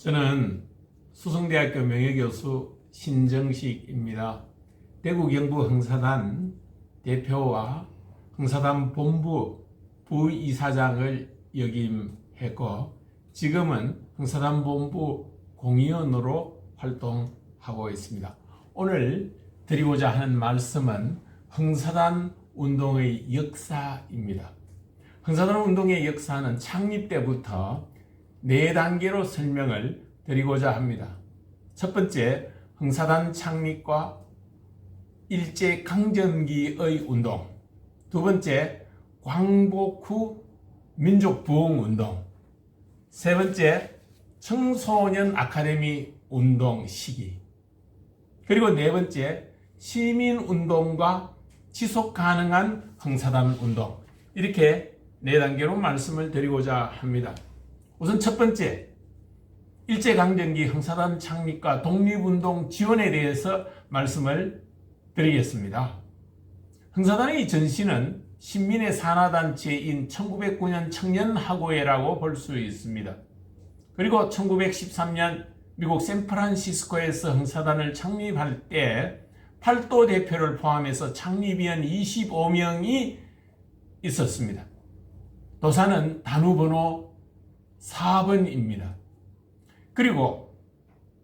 저는 수성대학교 명예교수 신정식입니다. 대구 경북 흥사단 대표와 흥사단 본부 부이사장을 역임했고 지금은 흥사단 본부 공의원으로 활동하고 있습니다. 오늘 드리고자 하는 말씀은 흥사단 운동의 역사입니다. 흥사단 운동의 역사는 창립 때부터 4단계로 설명을 드리고자 합니다. 첫 번째, 흥사단 창립과 일제강점기의 운동. 두 번째, 광복 후 민족부흥운동. 세 번째, 청소년 아카데미 운동 시기. 그리고 네 번째, 시민운동과 지속가능한 흥사단 운동. 이렇게 4단계로 말씀을 드리고자 합니다. 우선 첫 번째, 일제강점기 흥사단 창립과 독립운동 지원에 대해서 말씀을 드리겠습니다. 흥사단의 전신은 신민의 산하단체인 1909년 청년학우회라고 볼 수 있습니다. 그리고 1913년 미국 샌프란시스코에서 흥사단을 창립할 때 팔도 대표를 포함해서 창립위원 25명이 있었습니다. 도사는 단우번호 4번입니다. 그리고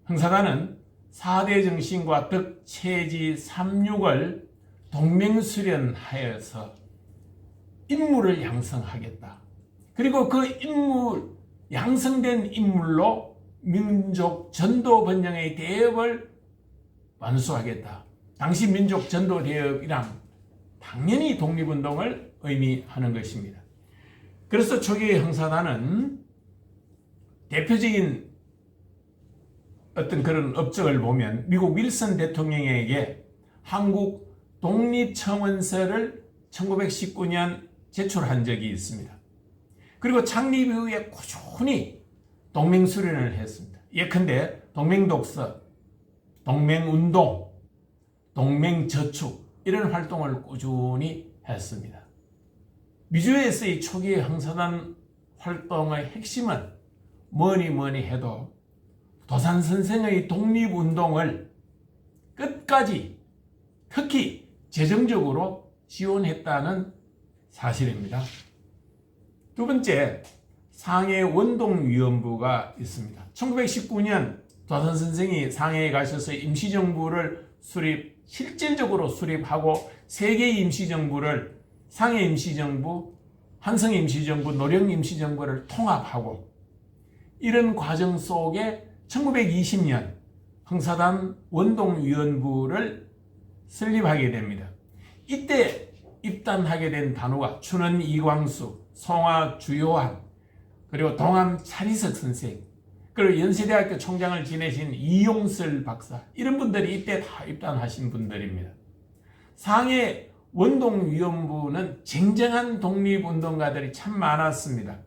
흥사단은 4대 정신과 덕체지 36을 동맹수련하여서 인물을 양성하겠다. 그리고 그 인물, 양성된 인물로 민족 전도 번영의 대업을 완수하겠다. 당시 민족 전도 대업이란 당연히 독립운동을 의미하는 것입니다. 그래서 초기의 흥사단은 대표적인 어떤 그런 업적을 보면 미국 윌슨 대통령에게 한국 독립청원서를 1919년 제출한 적이 있습니다. 그리고 창립 이후에 꾸준히 동맹수련을 했습니다. 예컨대 동맹독서, 동맹운동, 동맹저축 이런 활동을 꾸준히 했습니다. 미주에서의 초기의 흥사단 활동의 핵심은 뭐니 해도 도산 선생의 독립운동을 끝까지 특히 재정적으로 지원했다는 사실입니다. 두 번째, 상해 원동위원부가 있습니다. 1919년 도산 선생이 상해에 가셔서 임시정부를 실질적으로 수립하고 세 개의 임시정부를 상해 임시정부, 한성 임시정부, 노령 임시정부를 통합하고 이런 과정 속에 1920년 흥사단 원동위원부를 설립하게 됩니다. 이때 입단하게 된 단우가 춘원 이광수, 송화 주요한, 그리고 동암 차리석 선생, 그리고 연세대학교 총장을 지내신 이용설 박사, 이런 분들이 이때 다 입단하신 분들입니다. 상해 원동위원부는 쟁쟁한 독립운동가들이 참 많았습니다.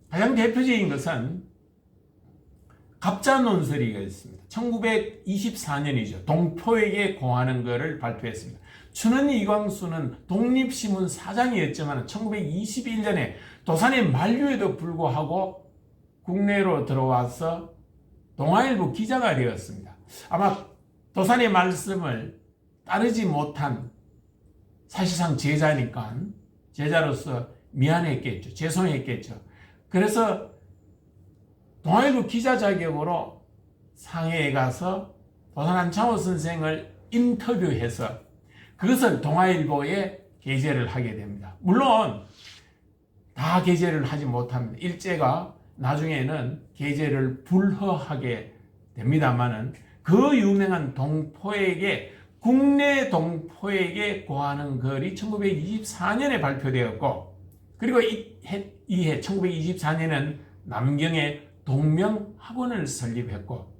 가장 대표적인 것은 갑자논설이가 있습니다. 1924년이죠. 동포에게 공하는 것을 발표했습니다. 춘원 이광수는 독립신문 사장이었지만 1921년에 도산의 만류에도 불구하고 국내로 들어와서 동아일보 기자가 되었습니다. 아마 도산의 말씀을 따르지 못한 사실상 제자니까 제자로서 미안했겠죠. 죄송했겠죠. 그래서 동아일보 기자 자격으로 상해에 가서 도산 안창호 선생을 인터뷰해서 그것을 동아일보에 게재를 하게 됩니다. 물론 다 게재를 하지 못합니다. 일제가 나중에는 게재를 불허하게 됩니다만은 그 유명한 동포에게 국내 동포에게 고하는 글이 1924년에 발표되었고 그리고 이해 1924년에는 남경에 동명학원을 설립했고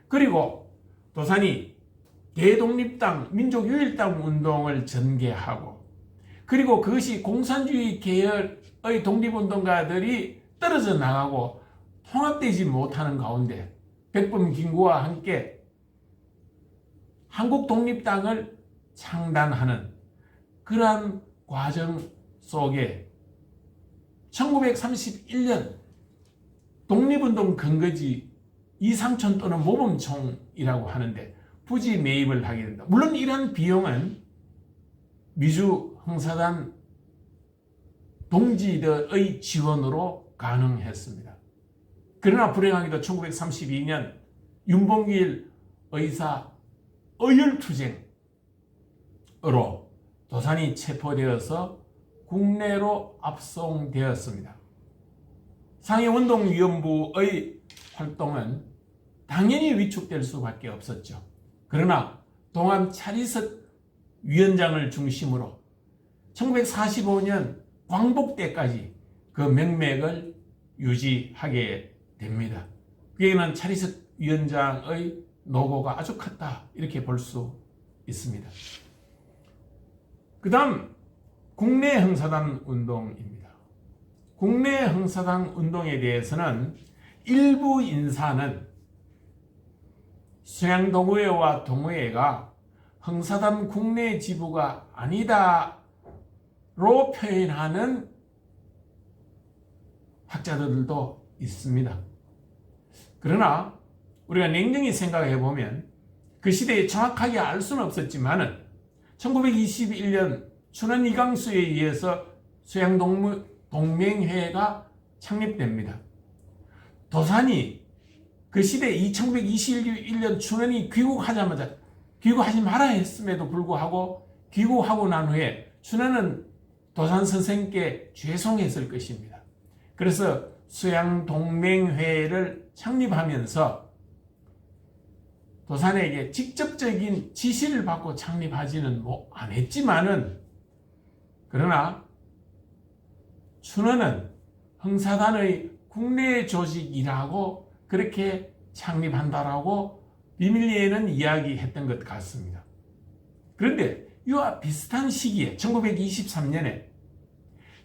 그리고 도산이 대독립당 민족유일당 운동을 전개하고 그리고 그것이 공산주의 계열의 독립운동가들이 떨어져 나가고 통합되지 못하는 가운데 백범 김구와 함께 한국독립당을 창단하는 그러한 과정 속에 1931년 독립운동 근거지 이상촌 또는 모범총이라고 하는데 부지 매입을 하게 된다. 물론 이러한 비용은 미주 흥사단 동지들의 지원으로 가능했습니다. 그러나 불행하게도 1932년 윤봉길 의사 의열투쟁으로 도산이 체포되어서 국내로 압송되었습니다. 상해운동위원부의 활동은 당연히 위축될 수밖에 없었죠. 그러나 동암 차리석 위원장을 중심으로 1945년 광복 때까지 그 명맥을 유지하게 됩니다. 그에는 차리석 위원장의 노고가 아주 컸다 이렇게 볼 수 있습니다. 그 다음 국내 흥사단 운동입니다. 국내 흥사단 운동에 대해서는 일부 인사는 수양동호회와 동호회가 흥사단 국내 지부가 아니다로 표현하는 학자들도 있습니다. 그러나 우리가 냉정히 생각해 보면 그 시대에 정확하게 알 수는 없었지만은 1921년 춘원 이강수에 의해서 수양동맹회가 창립됩니다. 도산이 그 시대 1921년 춘원이 귀국하자마자 귀국하지 마라 했음에도 불구하고 귀국하고 난 후에 춘원은 도산 선생께 죄송했을 것입니다. 그래서 수양동맹회를 창립하면서 도산에게 직접적인 지시를 받고 창립하지는 않았지만은 그러나 춘원은 흥사단의 국내 조직이라고 그렇게 창립한다라고 비밀리에는 이야기했던 것 같습니다. 그런데 이와 비슷한 시기에 1923년에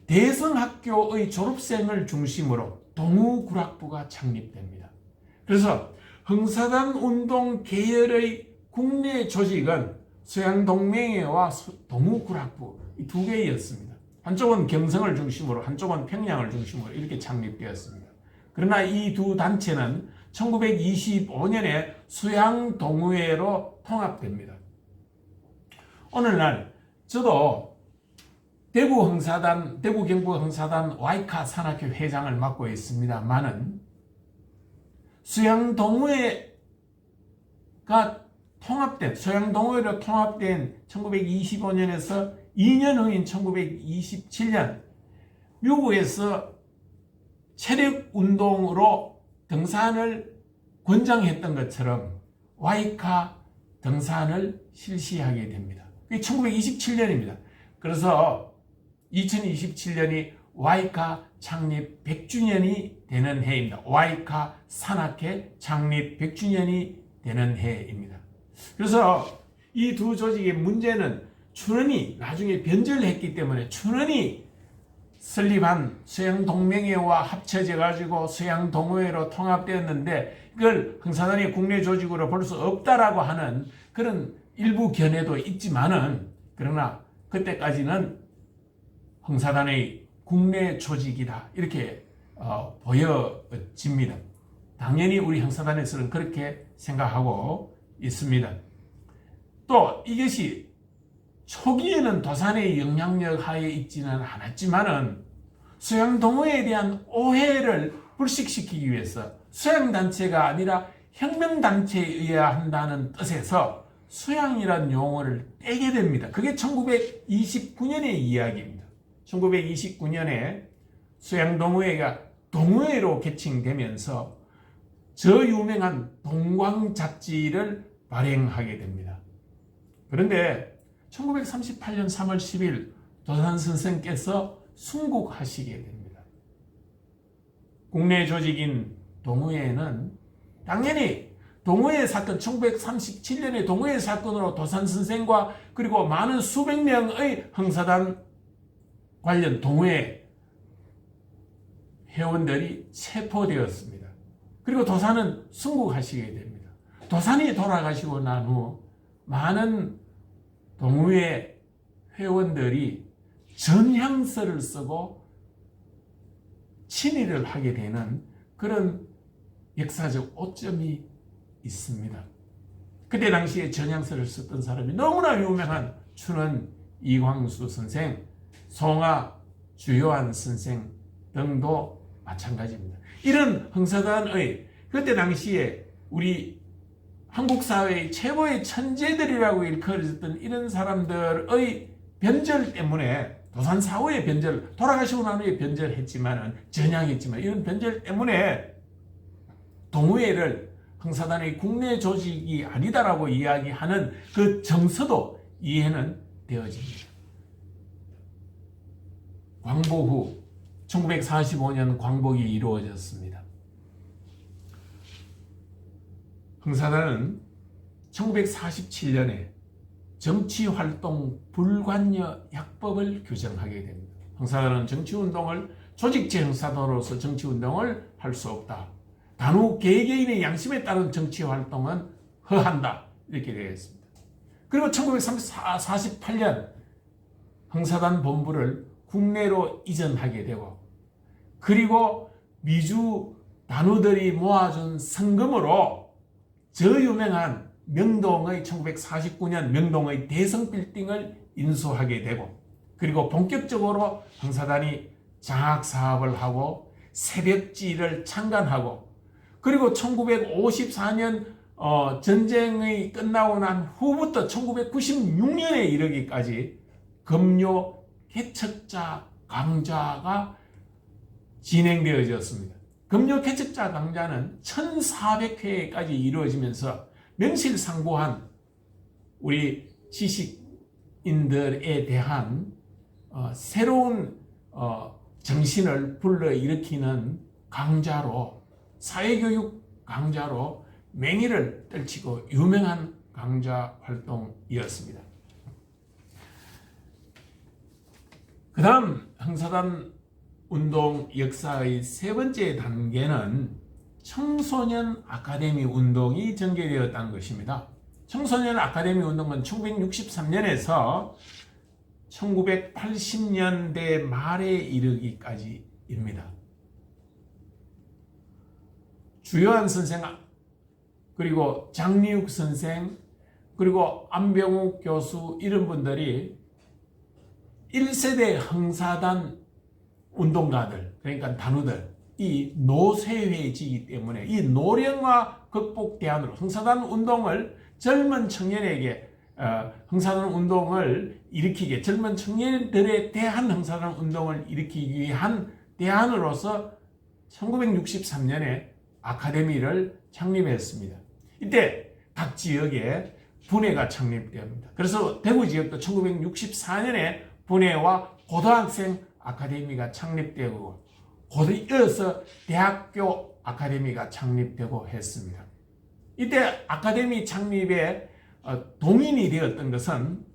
대성학교의 졸업생을 중심으로 동우구락부가 창립됩니다. 그래서 흥사단 운동 계열의 국내 조직은 수양동맹회와 동우구락부 이 두 개였습니다. 한쪽은 경성을 중심으로 한쪽은 평양을 중심으로 이렇게 창립되었습니다. 그러나 이 두 단체는 1925년에 수양동호회로 통합됩니다. 오늘날 저도 대구 경북 흥사단 와이카 산악회 회장을 맡고 있습니다만은 수양동호회가 수양동호회로 통합된 1925년에서 2년 후인 1927년 미국에서 체력운동으로 등산을 권장했던 것처럼 와이카 등산을 실시하게 됩니다. 그게 1927년입니다. 그래서 2027년이 와이카 창립 100주년이 되는 해입니다. 와이카 산악회 창립 100주년이 되는 해입니다. 그래서 이 두 조직의 문제는 춘원이 나중에 변절했기 때문에 춘원이 설립한 수양동맹회와 합쳐져 가지고 수양동호회로 통합되었는데 이걸 흥사단이 국내 조직으로 볼 수 없다라고 하는 그런 일부 견해도 있지만은 그러나 그때까지는 흥사단의 국내 조직이다 이렇게 보여집니다. 당연히 우리 흥사단에서는 그렇게 생각하고 있습니다. 또 이것이 초기에는 도산의 영향력 하에 있지는 않았지만은 수양동호회에 대한 오해를 불식시키기 위해서 수양단체가 아니라 혁명단체여야 한다는 뜻에서 수양이라는 용어를 떼게 됩니다. 그게 1929년의 이야기입니다. 1929년에 수양동호회가 동호회로 개칭되면서 저 유명한 동광잡지를 발행하게 됩니다. 그런데 1938년 3월 10일 도산 선생께서 순국하시게 됩니다. 국내 조직인 동호회는 당연히 동호회 사건 1937년의 동호회 사건으로 도산 선생과 그리고 많은 수백 명의 흥사단 관련 동호회 회원들이 체포되었습니다. 그리고 도산은 순국하시게 됩니다. 도산이 돌아가시고 난 후 많은 동호회 회원들이 전향서를 쓰고 친일을 하게 되는 그런 역사적 오점이 있습니다. 그때 당시에 전향서를 썼던 사람이 너무나 유명한 춘원 이광수 선생, 송하 주요한 선생 등도 마찬가지입니다. 이런 흥사단의 그때 당시에 우리 한국 사회의 최고의 천재들이라고 일컬어졌던 이런 사람들의 변절 때문에, 도산 사후의 변절, 돌아가시고 난 후에 변절했지만은, 전향했지만, 이런 변절 때문에 동우회를 흥사단의 국내 조직이 아니다라고 이야기하는 그 정서도 이해는 되어집니다. 광복 후 1945년 광복이 이루어졌습니다. 흥사단은 1947년에 정치활동 불관여 약법을 규정하게 됩니다. 흥사단은 정치운동을 조직제 흥사단으로서 정치운동을 할 수 없다. 단후 개개인의 양심에 따른 정치활동은 허한다. 이렇게 되어 있습니다. 그리고 1948년 흥사단 본부를 국내로 이전하게 되고, 그리고 미주 단우들이 모아준 성금으로 저 유명한 명동의 1949년 명동의 대성빌딩을 인수하게 되고, 그리고 본격적으로 흥사단이 장학사업을 하고 새벽지를 창간하고, 그리고 1954년 전쟁이 끝나고 난 후부터 1996년에 이르기까지 금요 개척자 강좌가 진행되어졌습니다. 금요 개척자 강좌는 1400회까지 이루어지면서 명실상부한 우리 지식인들에 대한 새로운 정신을 불러일으키는 강좌로, 사회교육 강좌로 맹위를 떨치고 유명한 강좌 활동이었습니다. 그 다음 흥사단 운동 역사의 세 번째 단계는 청소년 아카데미 운동이 전개되었다는 것입니다. 청소년 아카데미 운동은 1963년에서 1980년대 말에 이르기까지입니다. 주요한 선생, 그리고 장리욱 선생, 그리고 안병욱 교수, 이런 분들이 1세대 흥사단 운동가들, 그러니까 단우들, 이 노쇠회지이기 때문에 이 노령화 극복 대안으로 흥사단 운동을 젊은 청년에게 흥사단 운동을 일으키게, 젊은 청년들에 대한 흥사단 운동을 일으키기 위한 대안으로서 1963년에 아카데미를 창립했습니다. 이때 각 지역에 분회가 창립됩니다. 그래서 대구 지역도 1964년에 분회와 고등학생 아카데미가 창립되고, 이어서 대학교 아카데미가 창립되고 했습니다. 이때 아카데미 창립에 동인이 되었던 것은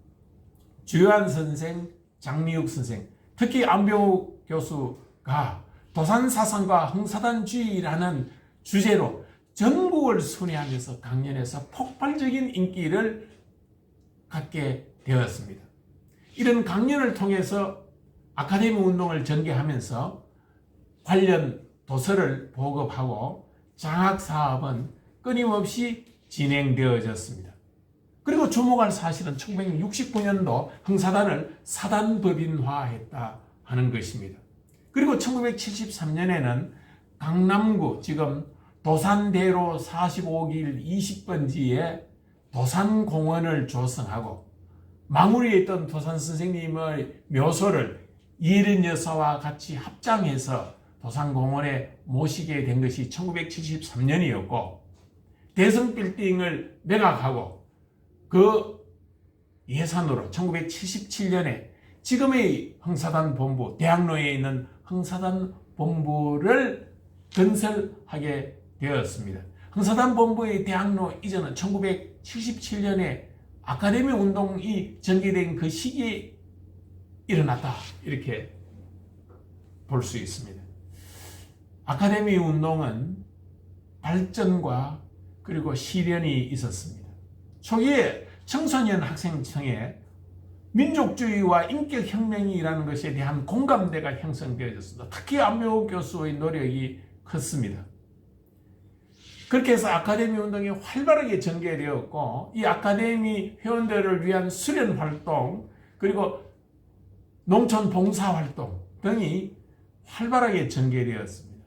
주요한 선생, 장리욱 선생, 특히 안병욱 교수가 도산사상과 흥사단주의라는 주제로 전국을 순회하면서 강연해서 폭발적인 인기를 갖게 되었습니다. 이런 강연을 통해서 아카데미 운동을 전개하면서 관련 도서를 보급하고 장학사업은 끊임없이 진행되어졌습니다. 그리고 주목할 사실은 1969년도 흥사단을 사단법인화했다 하는 것입니다. 그리고 1973년에는 강남구, 지금 도산대로 45길 20번지에 도산공원을 조성하고, 망우리에 있던 도산 선생님의 묘소를 예른 여사와 같이 합장해서 도산공원에 모시게 된 것이 1973년이었고, 대성빌딩을 매각하고 그 예산으로 1977년에 지금의 흥사단 본부, 대학로에 있는 흥사단 본부를 건설하게 되었습니다. 흥사단 본부의 대학로 이전은 1977년에 아카데미 운동이 전개된 그 시기에 일어났다, 이렇게 볼 수 있습니다. 아카데미 운동은 발전과 그리고 시련이 있었습니다. 초기에 청소년 학생층에 민족주의와 인격혁명이라는 것에 대한 공감대가 형성되어졌습니다. 특히 안병욱 교수의 노력이 컸습니다. 그렇게 해서 아카데미 운동이 활발하게 전개되었고, 이 아카데미 회원들을 위한 수련 활동, 그리고 농촌 봉사 활동 등이 활발하게 전개되었습니다.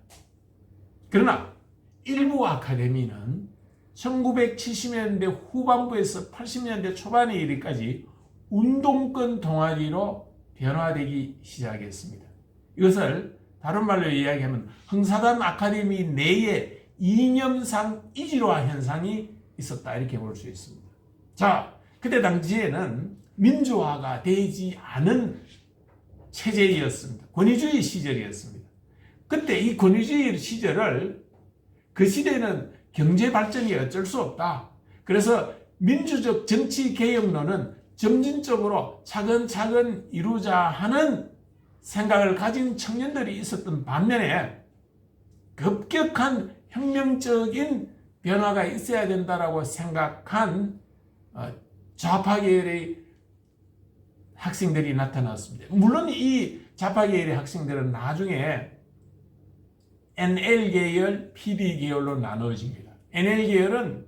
그러나 일부 아카데미는 1970년대 후반부에서 80년대 초반에 이르기까지 운동권 동아리로 변화되기 시작했습니다. 이것을 다른 말로 이야기하면 흥사단 아카데미 내에 이념상 이질화 현상이 있었다, 이렇게 볼 수 있습니다. 자, 그때 당시에는 민주화가 되지 않은 체제였습니다. 권위주의 시절이었습니다. 그때 이 권위주의 시절을, 그 시대는 경제 발전이 어쩔 수 없다, 그래서 민주적 정치 개혁론은 점진적으로 차근차근 이루자 하는 생각을 가진 청년들이 있었던 반면에 급격한 혁명적인 변화가 있어야 된다라고 생각한 좌파 계열의 학생들이 나타났습니다. 물론 이 좌파 계열의 학생들은 나중에 NL 계열, PD 계열로 나누어집니다. NL 계열은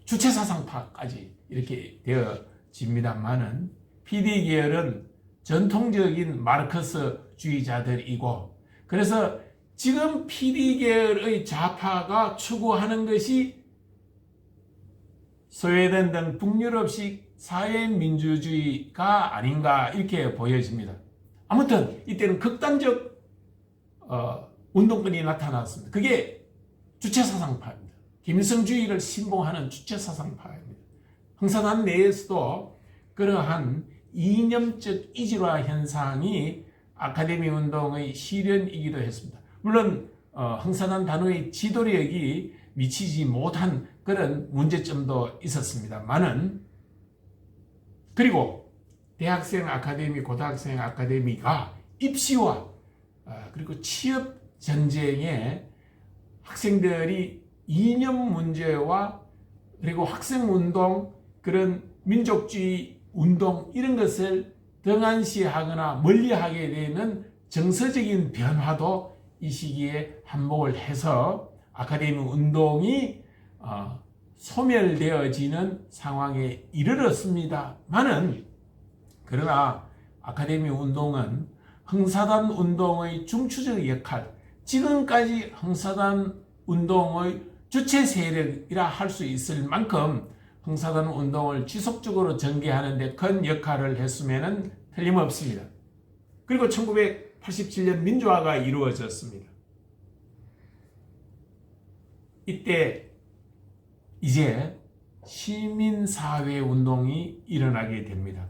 주체사상파까지 이렇게 되어집니다만은 PD 계열은 전통적인 마르크스주의자들이고, 그래서 지금 PD 계열의 좌파가 추구하는 것이 스웨덴 등 북유럽식 사회민주주의가 아닌가, 이렇게 보여집니다. 아무튼 이때는 극단적 운동권이 나타났습니다. 그게 주체사상파입니다. 김일성주의를 신봉하는 주체사상파입니다. 흥사단 내에서도 그러한 이념적 이질화 현상이 아카데미 운동의 실현이기도 했습니다. 물론 흥사단 단위의 지도력이 미치지 못한 그런 문제점도 있었습니다만은, 그리고 대학생 아카데미, 고등학생 아카데미가 입시와 그리고 취업 전쟁에 학생들이 이념 문제와 그리고 학생운동, 그런 민족주의 운동, 이런 것을 등한시하거나 멀리하게 되는 정서적인 변화도 이 시기에 한몫을 해서 아카데미 운동이 소멸되어지는 상황에 이르렀습니다만은, 그러나 아카데미 운동은 흥사단 운동의 중추적 역할, 지금까지 흥사단 운동의 주체 세력이라 할 수 있을 만큼 흥사단 운동을 지속적으로 전개하는 데 큰 역할을 했으면 틀림없습니다. 그리고 1987년 민주화가 이루어졌습니다. 이때 이제 시민사회 운동이 일어나게 됩니다.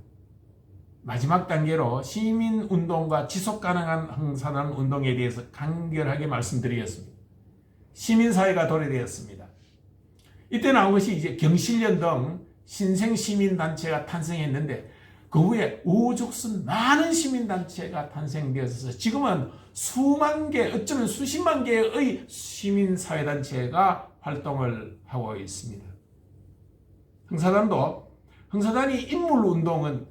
마지막 단계로 시민운동과 지속가능한 흥사단 운동에 대해서 간결하게 말씀드리겠습니다. 시민사회가 도래되었습니다. 이때 나온 것이 이제 경실련 등 신생시민단체가 탄생했는데, 그 후에 우후죽순 많은 시민단체가 탄생되어서 지금은 수만 개, 어쩌면 수십만 개의 시민사회단체가 활동을 하고 있습니다. 흥사단이 인물운동은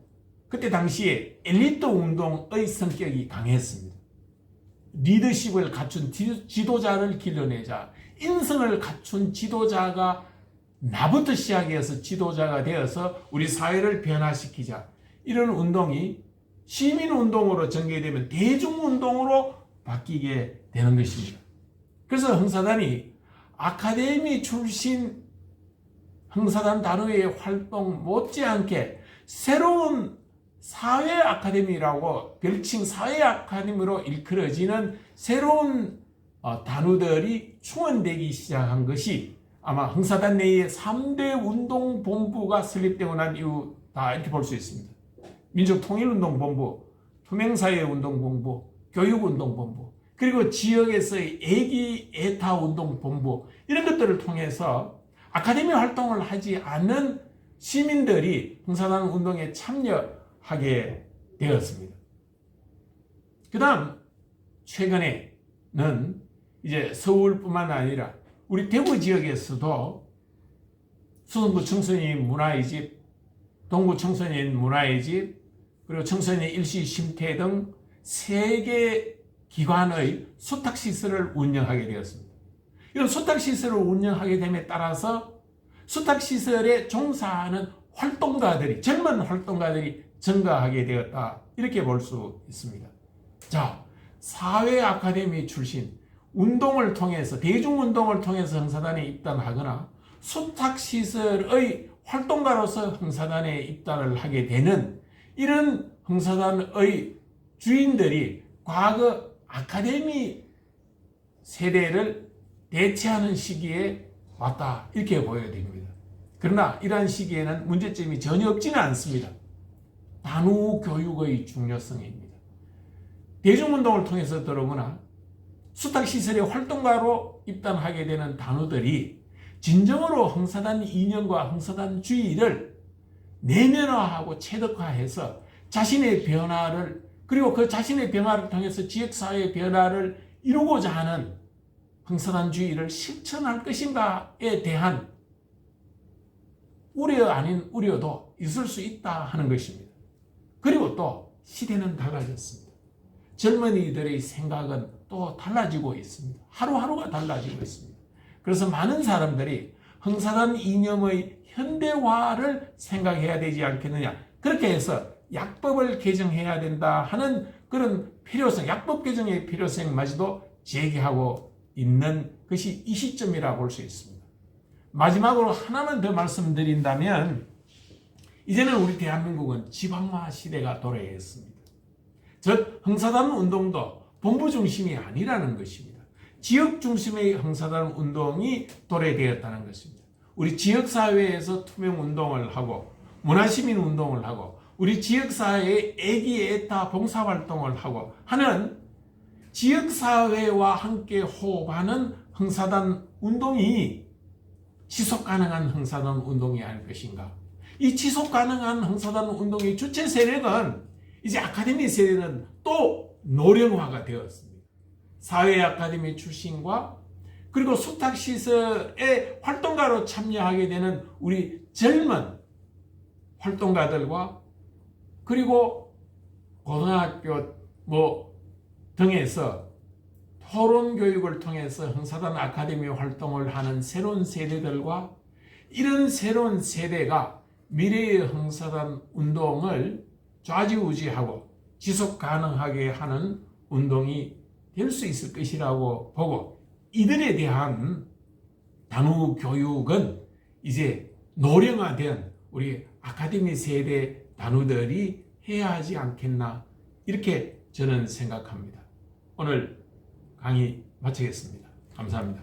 그때 당시에 엘리트 운동의 성격이 강했습니다. 리더십을 갖춘 지도자를 길러내자, 인성을 갖춘 지도자가 나부터 시작해서 지도자가 되어서 우리 사회를 변화시키자, 이런 운동이 시민운동으로 전개되면 대중운동으로 바뀌게 되는 것입니다. 그래서 흥사단이 아카데미 출신 흥사단 단위의 활동 못지않게 새로운 사회 아카데미라고 별칭 사회 아카데미로 일컬어지는 새로운 단우들이 충원되기 시작한 것이 아마 흥사단 내에 3대 운동본부가 설립되고 난 이후다, 이렇게 볼 수 있습니다. 민족통일운동본부, 투명사회운동본부, 교육운동본부, 그리고 지역에서의 애기애타운동본부, 이런 것들을 통해서 아카데미 활동을 하지 않는 시민들이 흥사단 운동에 참여하게 되었습니다. 그 다음 최근에는 이제 서울뿐만 아니라 우리 대구 지역에서도 수성구 청소년 문화의 집, 동구 청소년 문화의 집, 그리고 청소년 일시 쉼터 등 3개 기관의 수탁시설을 운영하게 되었습니다. 이런 수탁시설을 운영하게 됨에 따라서 수탁시설에 종사하는 활동가들이, 젊은 활동가들이 증가하게 되었다, 이렇게 볼 수 있습니다. 자, 사회 아카데미 출신, 운동을 통해서, 대중운동을 통해서 흥사단에 입단하거나 수탁시설의 활동가로서 흥사단에 입단을 하게 되는 이런 흥사단의 주인들이 과거 아카데미 세대를 대체하는 시기에 왔다, 이렇게 보여야 됩니다. 그러나 이러한 시기에는 문제점이 전혀 없지는 않습니다. 단후 교육의 중요성입니다. 대중운동을 통해서 들어오거나 수탁시설의 활동가로 입단하게 되는 단우들이 진정으로 흥사단 이념과 흥사단 주의를 내면화하고 체득화해서 자신의 변화를, 그리고 그 자신의 변화를 통해서 지역사회의 변화를 이루고자 하는 흥사단주의를 실천할 것인가에 대한 우려 아닌 우려도 있을 수 있다 하는 것입니다. 그리고 또 시대는 달라졌습니다. 젊은이들의 생각은 또 달라지고 있습니다. 하루하루가 달라지고 있습니다. 그래서 많은 사람들이 흥사단 이념의 현대화를 생각해야 되지 않겠느냐, 그렇게 해서 약법을 개정해야 된다 하는 그런 필요성, 약법 개정의 필요성마저도 제기하고 있는 것이 이 시점이라 볼 수 있습니다. 마지막으로 하나만 더 말씀드린다면, 이제는 우리 대한민국은 지방화 시대가 도래했습니다. 즉 흥사단 운동도 본부 중심이 아니라는 것입니다. 지역 중심의 흥사단 운동이 도래되었다는 것입니다. 우리 지역사회에서 투명운동을 하고 문화시민운동을 하고 우리 지역사회의 애기애타 봉사활동을 하고 하는 지역사회와 함께 호흡하는 흥사단 운동이 지속가능한 흥사단 운동이 아닐 것인가. 이 지속가능한 흥사단 운동의 주체 세력은 이제 아카데미 세력은 또 노령화가 되었습니다. 사회 아카데미 출신과 그리고 수탁시설의 활동가로 참여하게 되는 우리 젊은 활동가들과 그리고 고등학교 등에서 토론 교육을 통해서 흥사단 아카데미 활동을 하는 새로운 세대들과 이런 새로운 세대가 미래의 흥사단 운동을 좌지우지하고 지속 가능하게 하는 운동이 될 수 있을 것이라고 보고, 이들에 대한 단후 교육은 이제 노령화된 우리 아카데미 세대 단우들이 해야 하지 않겠나, 이렇게 저는 생각합니다. 오늘 강의 마치겠습니다. 감사합니다.